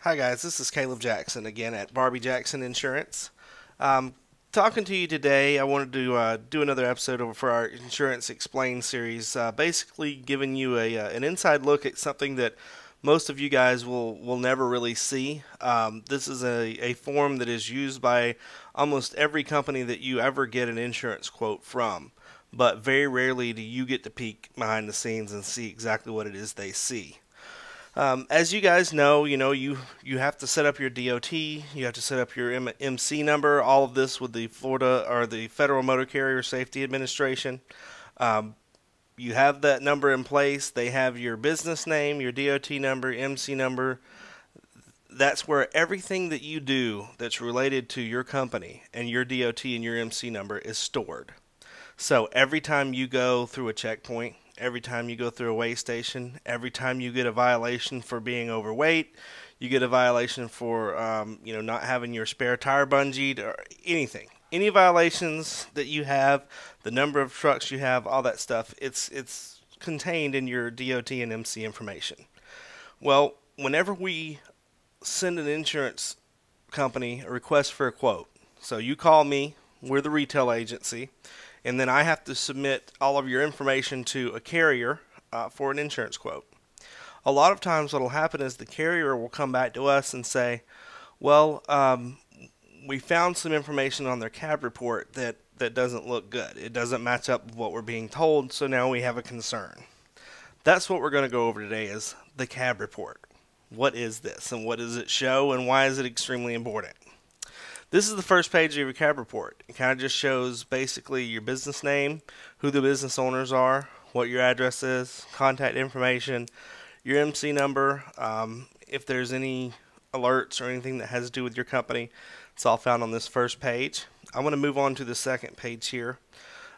Hi guys, this is Caleb Jackson again at Barbee Jackson Insurance. Um, Talking to you today, I wanted to do another episode for our Insurance Explained series, basically giving you an inside look at something that most of you guys will never really see. This is a form that is used by almost every company that you ever get an insurance quote from, but very rarely do you get to peek behind the scenes and see exactly what it is they see. As you guys know, you have to set up your DOT, you have to set up your MC number, all of this with the Florida or the Federal Motor Carrier Safety Administration. Um, you have that number in place. They have your business name, your DOT number, MC number. That's where everything that you do that's related to your company and your DOT and your MC number is stored. So every time you go through a checkpoint, every time you go through a weigh station, every time you get a violation for being overweight, you get a violation for not having your spare tire bungeed or anything. Any violations that you have, the number of trucks you have, all that stuff, it's contained in your DOT and MC information. Well, whenever we send an insurance company a request for a quote, so you call me, we're the retail agency, and then I have to submit all of your information to a carrier for an insurance quote. A lot of times what will happen is the carrier will come back to us and say, well, we found some information on their cab report that doesn't look good. It doesn't match up with what we're being told, so now we have a concern. That's what we're going to go over today is the cab report. What is this and what does it show and why is it extremely important? This is the first page of your cab report. It kind of just shows basically your business name, who the business owners are, what your address is, contact information, your MC number, if there's any alerts or anything that has to do with your company. It's all found on this first page. I want to move on to the second page here,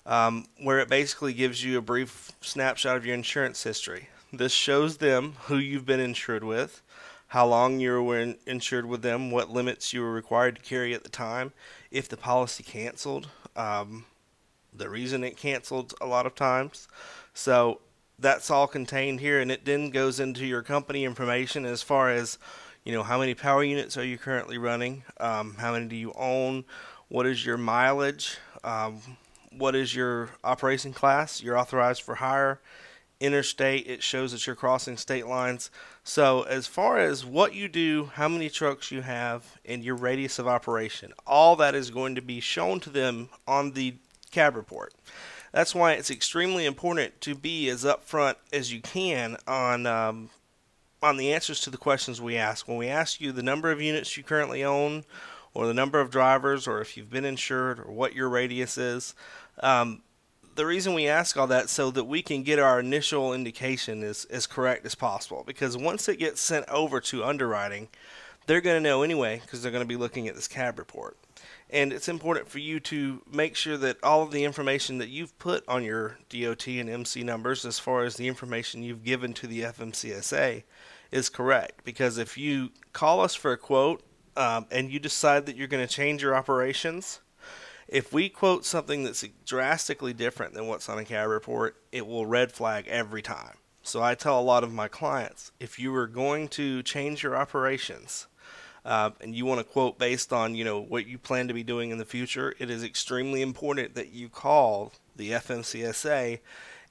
where it basically gives you a brief snapshot of your insurance history. This shows them who you've been insured with, how long you were insured with them, what limits you were required to carry at the time, if the policy canceled, the reason it canceled a lot of times. So that's all contained here, and it then goes into your company information as far as, how many power units are you currently running, how many do you own, what is your mileage, what is your operation class, you're authorized for hire, interstate, it shows that you're crossing state lines. So as far as what you do, how many trucks you have, and your radius of operation, all that is going to be shown to them on the cab report. That's why it's extremely important to be as upfront as you can on the answers to the questions we ask. When we ask you the number of units you currently own, or the number of drivers, or if you've been insured, or what your radius is, the reason we ask all that so that we can get our initial indication as correct as possible. Because once it gets sent over to underwriting, they're going to know anyway because they're going to be looking at this cab report. And it's important for you to make sure that all of the information that you've put on your DOT and MC numbers as far as the information you've given to the FMCSA is correct. Because if you call us for a quote and you decide that you're going to change your operations, if we quote something that's drastically different than what's on a cab report, it will red flag every time. So I tell a lot of my clients, if you are going to change your operations and you want to quote based on what you plan to be doing in the future, it is extremely important that you call the FMCSA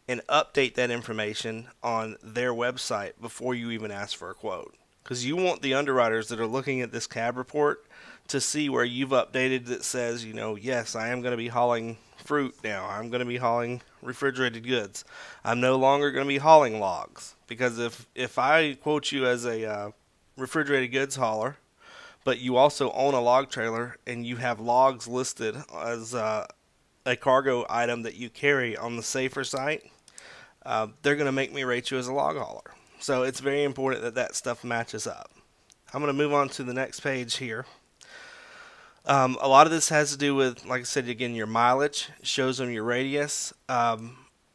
and update that information on their website before you even ask for a quote. Because you want the underwriters that are looking at this cab report to see where you've updated that says, yes, I am going to be hauling fruit now. I'm going to be hauling refrigerated goods. I'm no longer going to be hauling logs. Because if I quote you as a refrigerated goods hauler, but you also own a log trailer and you have logs listed as a cargo item that you carry on the safer site, they're going to make me rate you as a log hauler. So it's very important that that stuff matches up. I'm going to move on to the next page here. A lot of this has to do with, like I said, again, your mileage. It shows them your radius.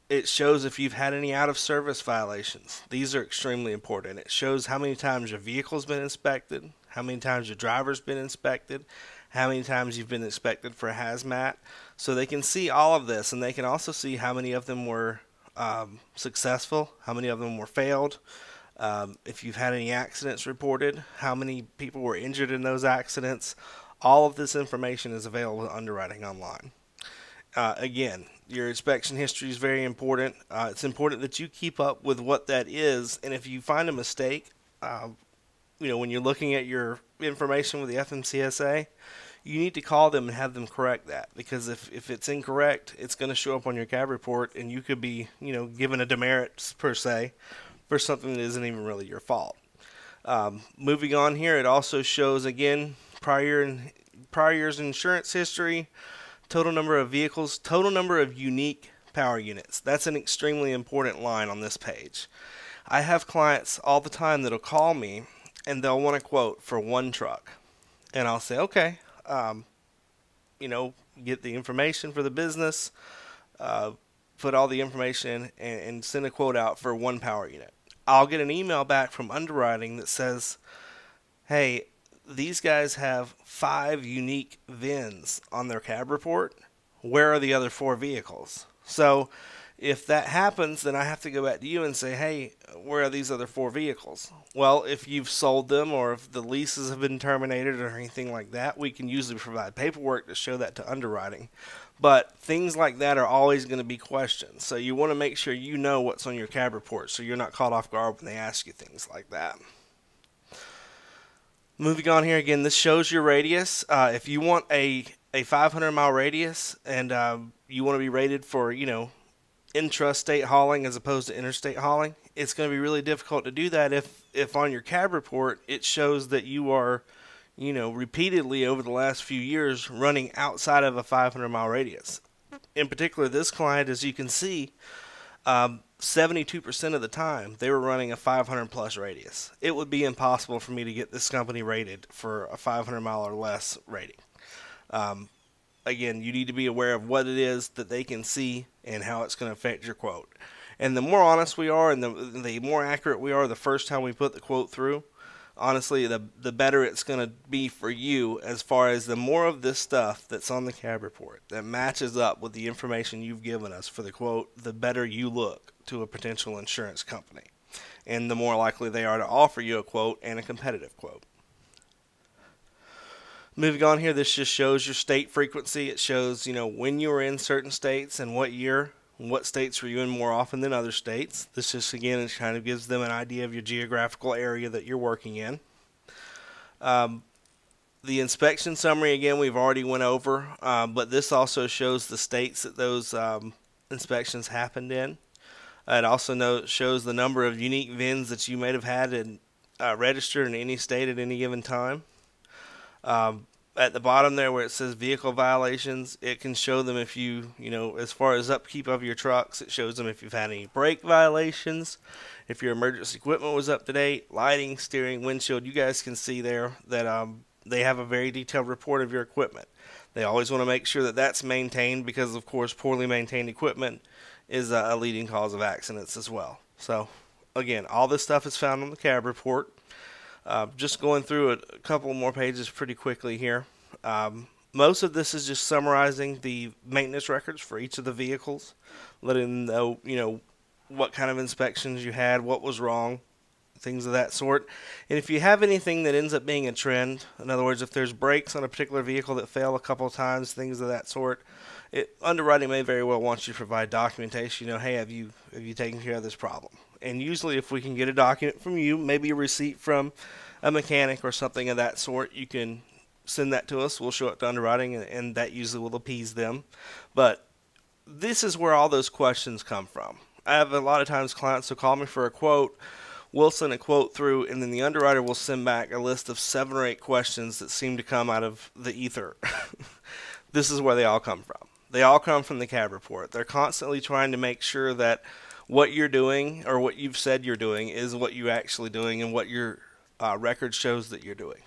It shows if you've had any out-of-service violations. These are extremely important. It shows how many times your vehicle's been inspected, how many times your driver's been inspected, how many times you've been inspected for hazmat. So they can see all of this, and they can also see how many of them were successful, how many of them were failed. if you've had any accidents reported, how many people were injured in those accidents. All of this information is available to underwriting online. Again, your inspection history is very important. It's important that you keep up with what that is, and if you find a mistake, when you're looking at your information with the FMCSA, you need to call them and have them correct that, because if it's incorrect, it's going to show up on your cab report, and you could be, given a demerit per se for something that isn't even really your fault. Moving on here, it also shows again prior year's insurance history, total number of vehicles, total number of unique power units. That's an extremely important line on this page. I have clients all the time that'll call me and they'll want a quote for one truck, and I'll say, okay, get the information for the business, put all the information in, and send a quote out for one power unit. I'll get an email back from underwriting that says, hey, these guys have 5 unique VINs on their cab report. Where are the other 4 vehicles? So if that happens, then I have to go back to you and say, hey, where are these other 4 vehicles? Well, if you've sold them or if the leases have been terminated or anything like that, we can usually provide paperwork to show that to underwriting. But things like that are always going to be questions. So you want to make sure you know what's on your cab report so you're not caught off guard when they ask you things like that. Moving on here, again, this shows your radius. If you want a 500-mile radius and you want to be rated for, intrastate hauling as opposed to interstate hauling, it's going to be really difficult to do that if on your cab report it shows that you are, repeatedly over the last few years running outside of a 500-mile radius. In particular, this client, as you can see, 72% of the time they were running a 500-plus radius. It would be impossible for me to get this company rated for a 500-mile or less rating. Again, you need to be aware of what it is that they can see and how it's going to affect your quote. And the more honest we are and the more accurate we are the first time we put the quote through, honestly, the better it's going to be for you, as far as the more of this stuff that's on the cab report that matches up with the information you've given us for the quote, the better you look to a potential insurance company. And the more likely they are to offer you a quote, and a competitive quote. Moving on here, this just shows your state frequency. It shows, when you were in certain states and what year, and what states were you in more often than other states. This just, again, it kind of gives them an idea of your geographical area that you're working in. The inspection summary, again, we've already went over, but this also shows the states that those inspections happened in. It also shows the number of unique VINs that you may have had in, registered in any state at any given time. At the bottom there where it says vehicle violations, it can show them if you, as far as upkeep of your trucks, it shows them if you've had any brake violations, if your emergency equipment was up to date, lighting, steering, windshield. You guys can see there that they have a very detailed report of your equipment. They always want to make sure that that's maintained because, of course, poorly maintained equipment is a leading cause of accidents as well. So, again, all this stuff is found on the cab report. Just going through a couple more pages pretty quickly here. Most of this is just summarizing the maintenance records for each of the vehicles, letting them know, what kind of inspections you had, what was wrong, things of that sort. And if you have anything that ends up being a trend, in other words, if there's brakes on a particular vehicle that fail a couple of times, things of that sort, underwriting may very well want you to provide documentation. Hey, have you taken care of this problem? And usually if we can get a document from you, maybe a receipt from a mechanic or something of that sort, you can send that to us. We'll show it to underwriting, and that usually will appease them. But this is where all those questions come from. I have a lot of times clients who call me for a quote. We'll send a quote through, and then the underwriter will send back a list of 7 or 8 questions that seem to come out of the ether. This is where they all come from. They all come from the cab report. They're constantly trying to make sure that what you're doing, or what you've said you're doing, is what you're actually doing and what your record shows that you're doing.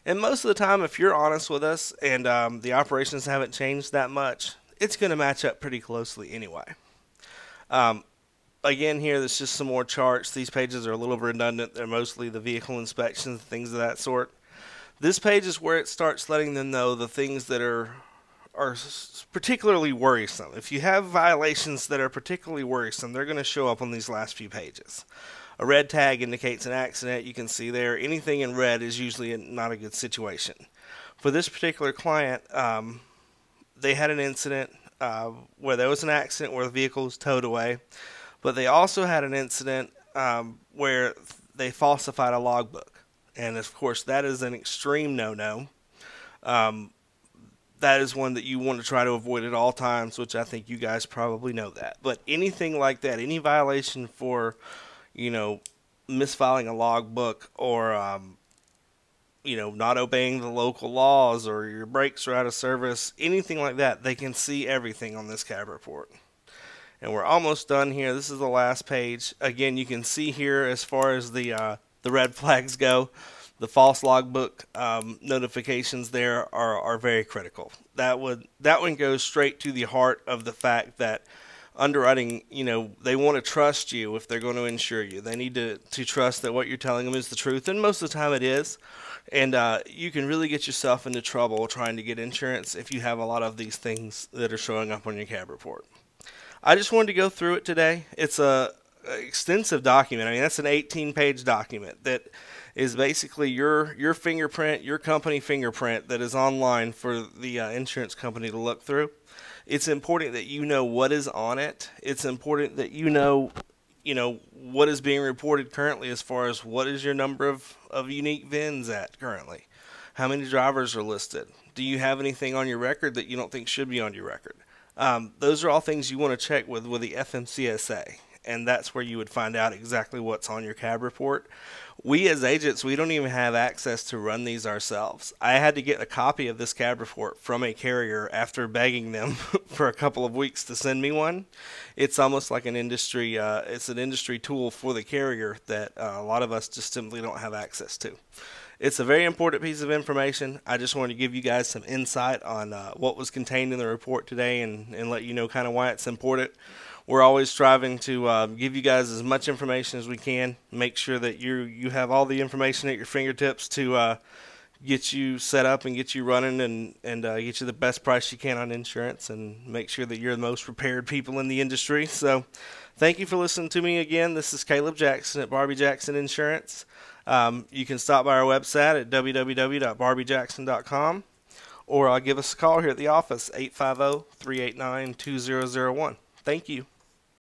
And most of the time, if you're honest with us and the operations haven't changed that much, it's going to match up pretty closely anyway. Again, here, there's just some more charts. These pages are a little redundant. They're mostly the vehicle inspections, things of that sort. This page is where it starts letting them know the things that are particularly worrisome. If you have violations that are particularly worrisome, they're going to show up on these last few pages. A red tag indicates an accident. You can see there anything in red is usually not a good situation. For this particular client, they had an incident where there was an accident where the vehicle was towed away, but they also had an incident where they falsified a logbook. And of course, that is an extreme no-no. That is one that you want to try to avoid at all times, which I think you guys probably know that. But anything like that, any violation for, misfiling a logbook or, not obeying the local laws, or your brakes are out of service, anything like that, they can see everything on this cab report. And we're almost done here. This is the last page. Again, you can see here as far as the red flags go, the false logbook notifications there are very critical. That one goes straight to the heart of the fact that underwriting, they want to trust you if they're going to insure you. They need to trust that what you're telling them is the truth, and most of the time it is. And you can really get yourself into trouble trying to get insurance if you have a lot of these things that are showing up on your cab report. I just wanted to go through it today. It's a extensive document. I mean, that's an 18-page document that is basically your fingerprint, your company fingerprint that is online for the insurance company to look through. It's important that you know what is on it. It's important that you know what is being reported currently as far as what is your number of unique VINs at currently. How many drivers are listed? Do you have anything on your record that you don't think should be on your record? Those are all things you want to check with the FMCSA, and that's where you would find out exactly what's on your cab report. We as agents, we don't even have access to run these ourselves. I had to get a copy of this cab report from a carrier after begging them for a couple of weeks to send me one. It's almost like an industry, it's an industry tool for the carrier that a lot of us just simply don't have access to. It's a very important piece of information. I just wanted to give you guys some insight on what was contained in the report today and let you know kind of why it's important. We're always striving to give you guys as much information as we can. Make sure that you have all the information at your fingertips to get you set up and get you running and get you the best price you can on insurance, and make sure that you're the most prepared people in the industry. So thank you for listening to me again. This is Caleb Jackson at Barbee Jackson Insurance. You can stop by our website at www.barbeejackson.com, or give us a call here at the office, 850-389-2001. Thank you.